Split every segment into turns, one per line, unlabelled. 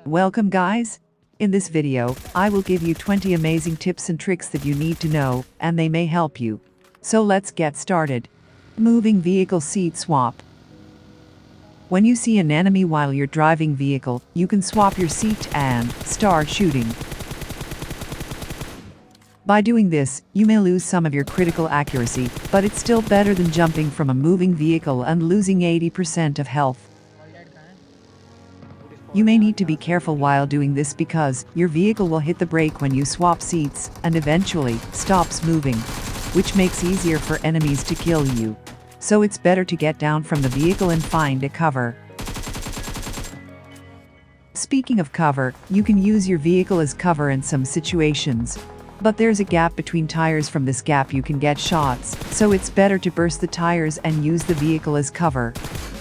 Welcome guys! In this video, I will give you 20 amazing tips and tricks that you need to know, and they may help you. So let's get started. Moving vehicle seat swap. When you see an enemy while you're driving vehicle, you can swap your seat and start shooting. By doing this, you may lose some of your critical accuracy, but it's still better than jumping from a moving vehicle and losing 80% of health. You may need to be careful while doing this because your vehicle will hit the brake when you swap seats and eventually stops moving, which makes it easier for enemies to kill you. So it's better to get down from the vehicle and find a cover. Speaking of cover, you can use your vehicle as cover in some situations. But there's a gap between tires. From this gap you can get shots, so it's better to burst the tires and use the vehicle as cover.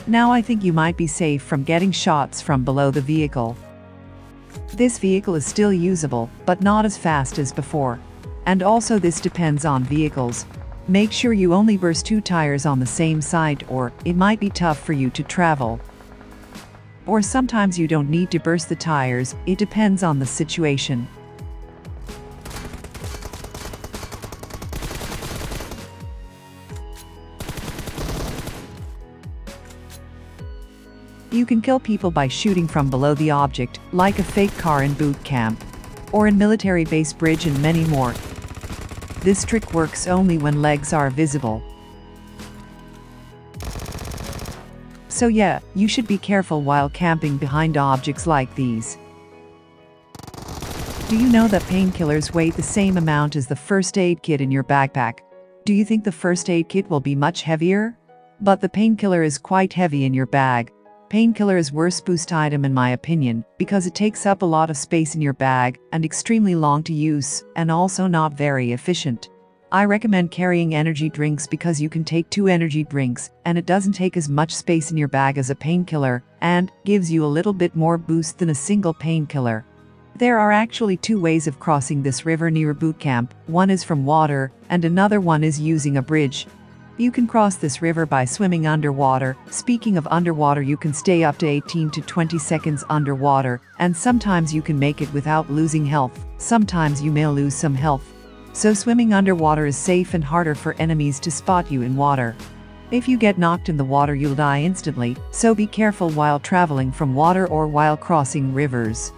Now I think you might be safe from getting shots from below the vehicle. This vehicle is still usable, but not as fast as before. And also this depends on vehicles. Make sure you only burst 2 tires on the same side, or it might be tough for you to travel. Or sometimes you don't need to burst the tires, it depends on the situation. You can kill people by shooting from below the object, like a fake car in boot camp, or in military base bridge and many more. This trick works only when legs are visible. So yeah, you should be careful while camping behind objects like these. Do you know that painkillers weigh the same amount as the first aid kit in your backpack? Do you think the first aid kit will be much heavier? But the painkiller is quite heavy in your bag. Painkiller is worst boost item in my opinion, because it takes up a lot of space in your bag and extremely long to use, and also not very efficient. I recommend carrying energy drinks because you can take 2 energy drinks, and it doesn't take as much space in your bag as a painkiller, and gives you a little bit more boost than a single painkiller. There are actually 2 ways of crossing this river near boot camp. One is from water, and another one is using a bridge. You can cross this river by swimming underwater. Speaking of underwater, you can stay up to 18 to 20 seconds underwater, and sometimes you can make it without losing health. Sometimes you may lose some health. So swimming underwater is safe and harder for enemies to spot you in water. If you get knocked in the water, you'll die instantly, so be careful while traveling from water or while crossing rivers.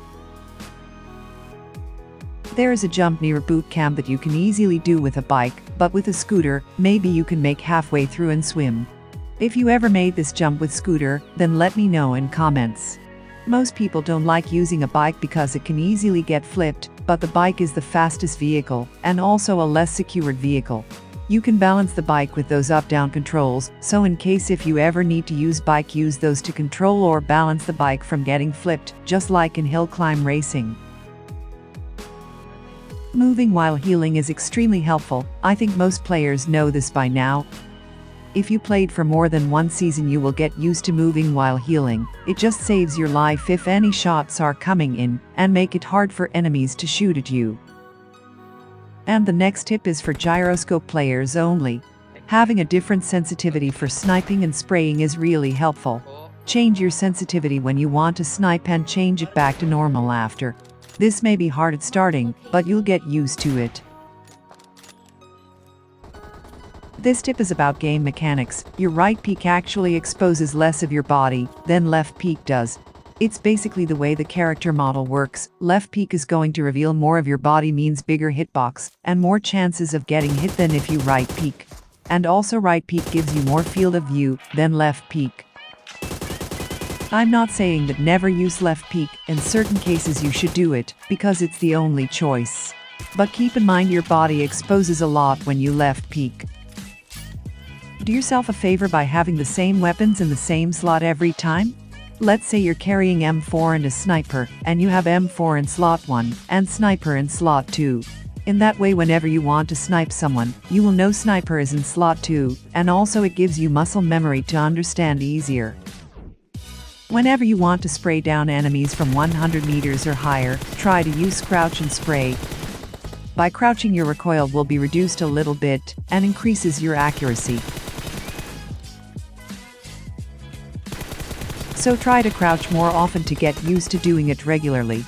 There is a jump near boot camp that you can easily do with a bike, but with a scooter, maybe you can make halfway through and swim. If you ever made this jump with scooter, then let me know in comments. Most people don't like using a bike because it can easily get flipped, but the bike is the fastest vehicle, and also a less secured vehicle. You can balance the bike with those up-down controls, so in case if you ever need to use bike, use those to control or balance the bike from getting flipped, just like in hill climb racing. Moving while healing is extremely helpful. I think most players know this by now. If you played for more than 1 season, you will get used to moving while healing. It just saves your life if any shots are coming in, and make it hard for enemies to shoot at you. And the next tip is for gyroscope players only. Having a different sensitivity for sniping and spraying is really helpful. Change your sensitivity when you want to snipe and change it back to normal after. This may be hard at starting, but you'll get used to it. This tip is about game mechanics. Your right peek actually exposes less of your body than left peek does. It's basically the way the character model works. Left peek is going to reveal more of your body, means bigger hitbox and more chances of getting hit than if you right peek. And also right peek gives you more field of view than left peek. I'm not saying that never use left peek. In certain cases you should do it, because it's the only choice. But keep in mind your body exposes a lot when you left peek. Do yourself a favor by having the same weapons in the same slot every time. Let's say you're carrying M4 and a sniper, and you have M4 in slot 1 and sniper in slot 2. In that way, whenever you want to snipe someone, you will know sniper is in slot 2, and also it gives you muscle memory to understand easier. Whenever you want to spray down enemies from 100 meters or higher, try to use crouch and spray. By crouching, your recoil will be reduced a little bit and increases your accuracy. So try to crouch more often to get used to doing it regularly.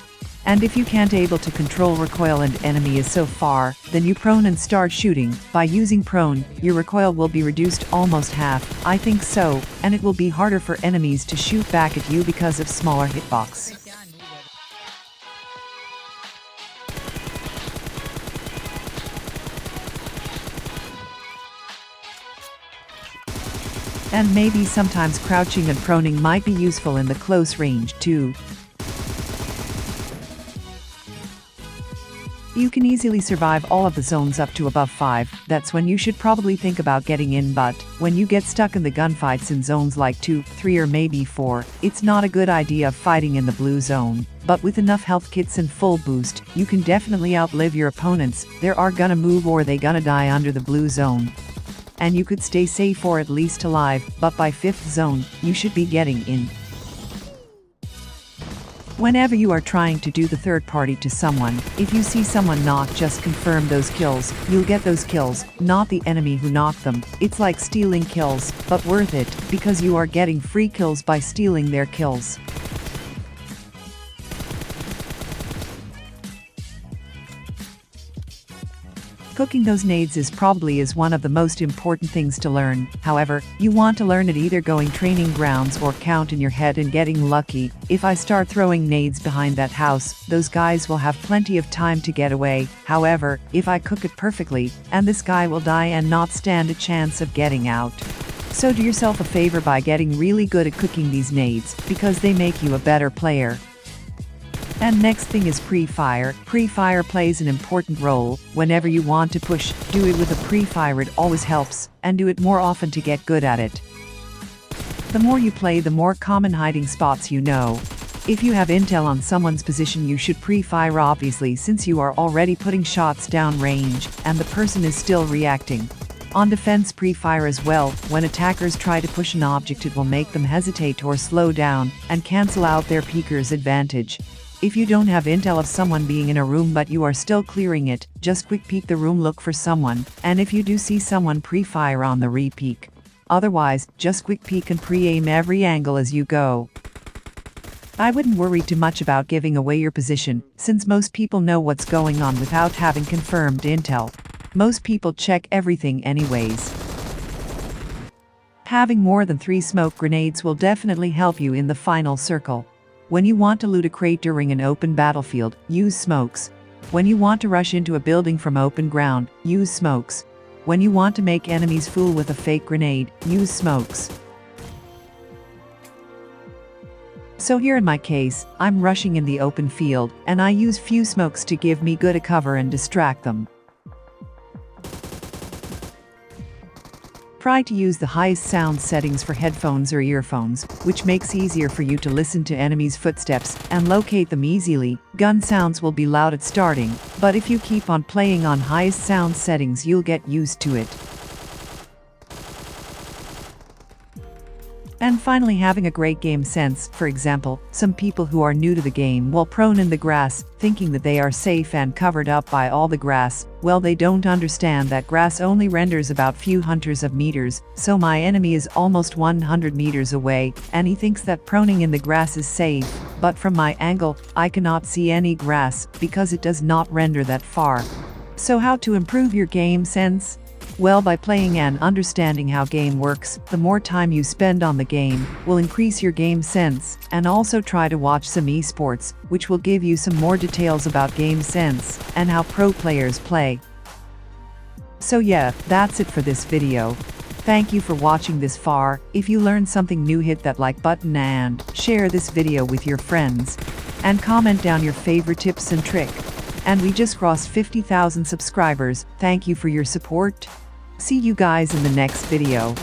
And if you can't able to control recoil and enemy is so far, then you prone and start shooting. By using prone, your recoil will be reduced almost half, I think so, and it will be harder for enemies to shoot back at you because of smaller hitbox. And maybe sometimes crouching and proning might be useful in the close range too. You can easily survive all of the zones up to above 5, that's when you should probably think about getting in, but when you get stuck in the gunfights in zones like 2, 3 or maybe 4, it's not a good idea of fighting in the blue zone. But with enough health kits and full boost, you can definitely outlive your opponents. They are gonna move or they gonna die under the blue zone. And you could stay safe or at least alive, but by 5th zone, you should be getting in. Whenever you are trying to do the third party to someone, if you see someone knock, just confirm those kills, you'll get those kills, not the enemy who knocked them. It's like stealing kills, but worth it, because you are getting free kills by stealing their kills. Cooking those nades is probably one of the most important things to learn. However, you want to learn it either going training grounds or count in your head and getting lucky. If I start throwing nades behind that house, those guys will have plenty of time to get away. However, if I cook it perfectly, and this guy will die and not stand a chance of getting out. So do yourself a favor by getting really good at cooking these nades, because they make you a better player. And next thing is pre-fire. Pre-fire plays an important role. Whenever you want to push, do it with a pre-fire, it always helps, and do it more often to get good at it. The more you play, the more common hiding spots you know. If you have intel on someone's position, you should pre-fire obviously, since you are already putting shots down range, and the person is still reacting. On defense, pre-fire as well. When attackers try to push an object, it will make them hesitate or slow down, and cancel out their peeker's advantage. If you don't have intel of someone being in a room but you are still clearing it, just quick peek the room, look for someone, and if you do see someone, pre-fire on the re-peek. Otherwise, just quick peek and pre-aim every angle as you go. I wouldn't worry too much about giving away your position, since most people know what's going on without having confirmed intel. Most people check everything anyways. Having more than 3 smoke grenades will definitely help you in the final circle. When you want to loot a crate during an open battlefield, use smokes. When you want to rush into a building from open ground, use smokes. When you want to make enemies fool with a fake grenade, use smokes. So here in my case, I'm rushing in the open field, and I use few smokes to give me good a cover and distract them. Try to use the highest sound settings for headphones or earphones, which makes easier for you to listen to enemies' footsteps and locate them easily. Gun sounds will be loud at starting, but if you keep on playing on highest sound settings, you'll get used to it. And finally, having a great game sense. For example, some people who are new to the game will prone in the grass, thinking that they are safe and covered up by all the grass. Well, they don't understand that grass only renders about few hundreds of meters, so my enemy is almost 100 meters away, and he thinks that proning in the grass is safe. But from my angle, I cannot see any grass, because it does not render that far. So how to improve your game sense? Well, by playing and understanding how game works, the more time you spend on the game will increase your game sense, and also try to watch some esports, which will give you some more details about game sense and how pro players play. So yeah, that's it for this video. Thank you for watching this far. If you learned something new, hit that like button and share this video with your friends. And comment down your favorite tips and trick. And we just crossed 50,000 subscribers. Thank you for your support. See you guys in the next video.